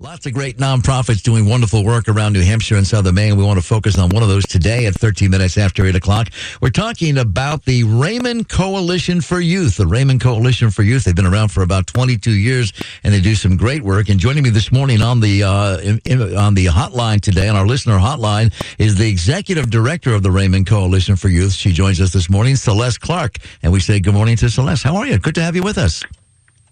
Lots of great nonprofits doing wonderful work around New Hampshire and Southern Maine. We want to focus on one of those today at 13 minutes after 8 o'clock. We're talking about the Raymond Coalition for Youth. The Raymond Coalition for Youth. They've been around for about 22 years, and they do some great work. And joining me this morning on the on the hotline today, on our listener hotline, is the Executive Director of the Raymond Coalition for Youth. She joins us this morning, Celeste Clark. And we say good morning to Celeste. How are you? Good to have you with us.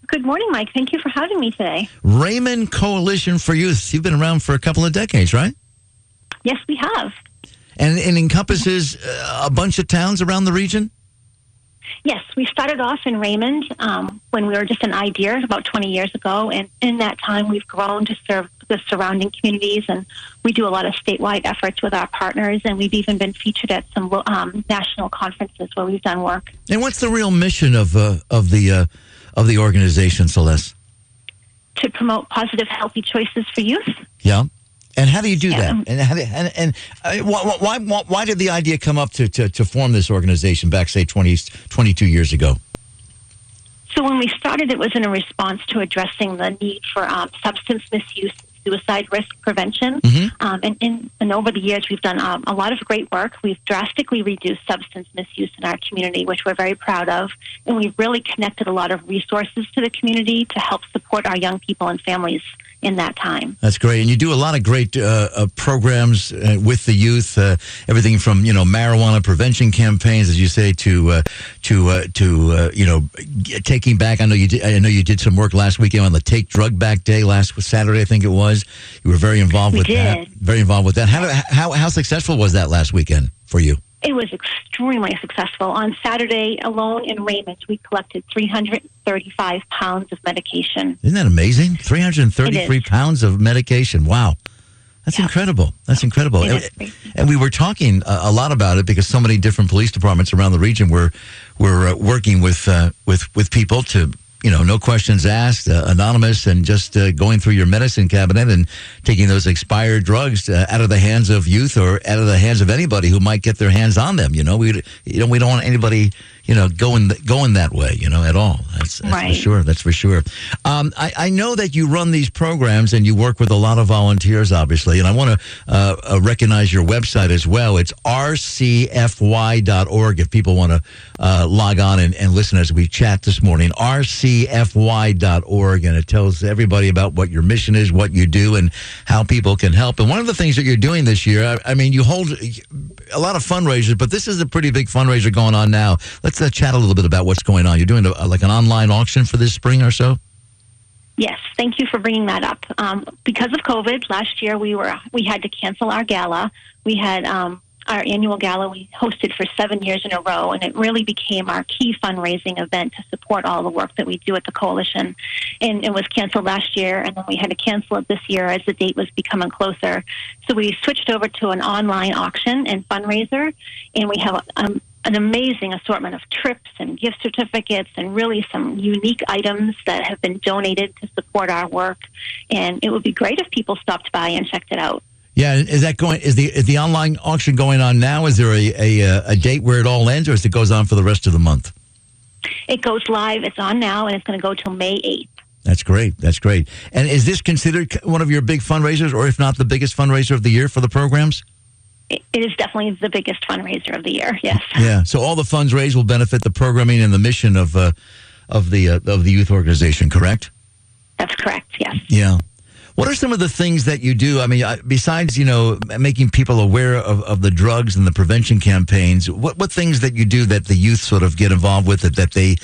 Good morning, Mike. Thank you for having me today. Raymond Coalition for Youth. You've been around for a couple of decades, right? Yes, we have. And it encompasses a bunch of towns around the region? Yes, we started off in Raymond when we were just an idea about 20 years ago. And in that time, we've grown to serve the surrounding communities. And we do a lot of statewide efforts with our partners. And we've even been featured at some national conferences where we've done work. And what's the real mission of the organization, Celeste? To promote positive, healthy choices for youth. Yeah. And how do you do that? And why did the idea come up to form this organization back, say, 22 years ago? So when we started, it was in a response to addressing the need for substance misuse, suicide risk prevention. Mm-hmm. And over the years, we've done a lot of great work. We've drastically reduced substance misuse in our community, which we're very proud of. And we've really connected a lot of resources to the community to help support our young people and families in that time. That's great. And you do a lot of great programs with the youth, everything from, marijuana prevention campaigns, as you say, to taking back. I know you did some work last weekend on the Take Drug Back Day last Saturday, I think it was. You were very involved with that. Very involved with that. How successful was that last weekend for you? It was extremely successful. On Saturday alone in Raymond, we collected 335 pounds of medication. Isn't that amazing? 333 pounds of medication. Wow. That's incredible. That's incredible. And we were talking a lot about it because so many different police departments around the region were working with people to, no questions asked, anonymous, and just going through your medicine cabinet and taking those expired drugs out of the hands of youth or out of the hands of anybody who might get their hands on them. We don't want anybody going that way, at all. That's right. For sure. That's for sure. I know that you run these programs and you work with a lot of volunteers, obviously, and I want to recognize your website as well. It's RCFY.org if people want to log on and listen as we chat this morning. RCFY.org, and it tells everybody about what your mission is, what you do, and how people can help. And one of the things that you're doing this year, you hold a lot of fundraisers, but this is a pretty big fundraiser going on now. Let's chat a little bit about what's going on. You're doing like an online auction for this spring or so? Yes, thank you for bringing that up. Because of COVID, last year we had to cancel our gala. We had our annual gala we hosted for 7 years in a row, and it really became our key fundraising event to support all the work that we do at the coalition. And it was canceled last year, and then we had to cancel it this year as the date was becoming closer. So we switched over to an online auction and fundraiser, and we have an amazing assortment of trips and gift certificates and really some unique items that have been donated to support our work. And it would be great if people stopped by and checked it out. Yeah, is the online auction going on now? Is there a date where it all ends, or is it goes on for the rest of the month? It goes live. It's on now, and it's going to go till May 8th. That's great. That's great. And is this considered one of your big fundraisers, or if not the biggest fundraiser of the year for the programs? It is definitely the biggest fundraiser of the year, yes. Yeah, so all the funds raised will benefit the programming and the mission of the youth organization, correct? That's correct, yes. Yeah. What are some of the things that you do? Besides, making people aware of the drugs and the prevention campaigns, what things that you do that the youth sort of get involved with, that they,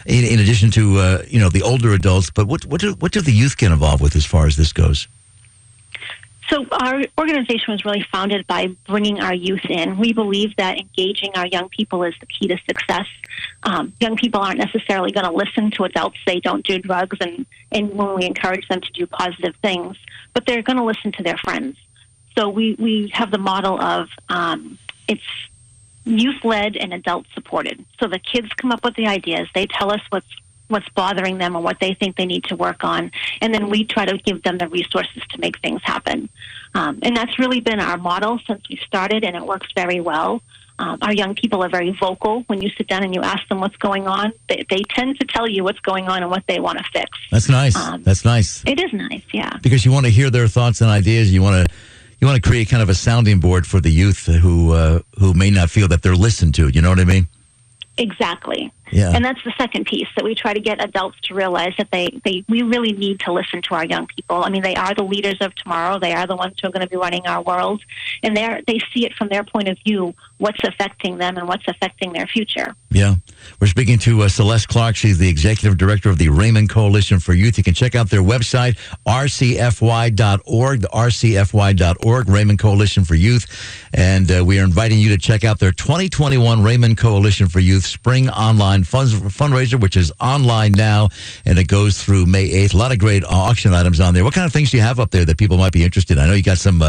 in addition to, the older adults, but what do the youth get involved with as far as this goes? So our organization was really founded by bringing our youth in. We believe that engaging our young people is the key to success. Young people aren't necessarily going to listen to adults say don't do drugs and when we encourage them to do positive things, but they're going to listen to their friends. So we have the model of it's youth-led and adult-supported. So the kids come up with the ideas. They tell us what's bothering them or what they think they need to work on. And then we try to give them the resources to make things happen. And that's really been our model since we started, and it works very well. Our young people are very vocal. When you sit down and you ask them what's going on, they tend to tell you what's going on and what they want to fix. That's nice. That's nice. It is nice, yeah. Because you want to hear their thoughts and ideas. You want to create kind of a sounding board for the youth who may not feel that they're listened to. You know what I mean? Exactly. Yeah. And that's the second piece, that we try to get adults to realize that we really need to listen to our young people. I mean, they are the leaders of tomorrow. They are the ones who are going to be running our world. And they see it from their point of view, what's affecting them and what's affecting their future. Yeah. We're speaking to Celeste Clark. She's the executive director of the Raymond Coalition for Youth. You can check out their website, rcfy.org, the rcfy.org, Raymond Coalition for Youth. And we are inviting you to check out their 2021 Raymond Coalition for Youth Spring Online Fundraiser, which is online now, and it goes through May 8th. A lot of great auction items on there. What kind of things do you have up there that people might be interested in? I know you got some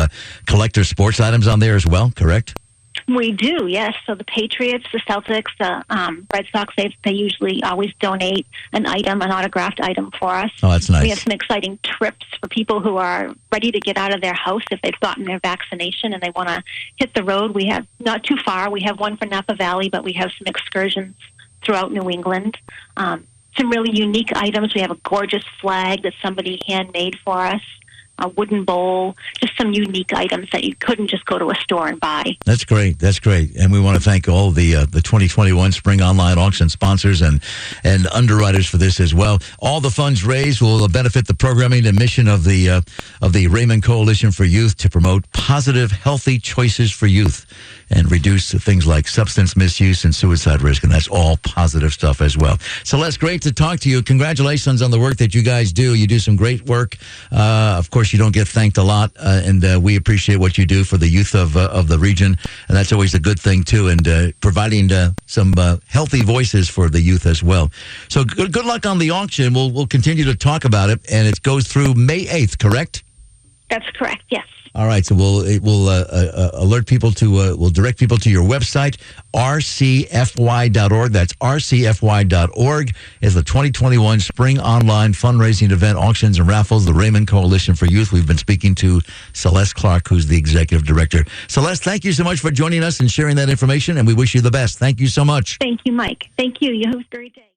collector sports items on there as well, correct? We do, yes. So the Patriots, the Celtics, the Red Sox, they usually always donate an autographed item for us. Oh, that's nice. We have some exciting trips for people who are ready to get out of their house if they've gotten their vaccination and they want to hit the road. We have not too far. We have one for Napa Valley, but we have some excursions throughout New England. Some really unique items. We have a gorgeous flag that somebody handmade for us, a wooden bowl, just some unique items that you couldn't just go to a store and buy. That's great. That's great. And we want to thank all the 2021 Spring Online Auction sponsors and underwriters for this as well. All the funds raised will benefit the programming and mission of the Raymond Coalition for Youth to promote positive, healthy choices for youth and reduce things like substance misuse and suicide risk. And that's all positive stuff as well. Celeste, great to talk to you. Congratulations on the work that you guys do. You do some great work. Of course, you don't get thanked a lot, and we appreciate what you do for the youth of the region. And that's always a good thing, too, and providing some healthy voices for the youth as well. So good luck on the auction. We'll continue to talk about it, and it goes through May 8th, correct? That's correct, yes. All right, so we'll alert people to, we'll direct people to your website, rcfy.org. That's rcfy.org is the 2021 Spring Online Fundraising Event, Auctions and Raffles, the Raymond Coalition for Youth. We've been speaking to Celeste Clark, who's the executive director. Celeste, thank you so much for joining us and sharing that information, and we wish you the best. Thank you so much. Thank you, Mike. Thank you. You have a great day.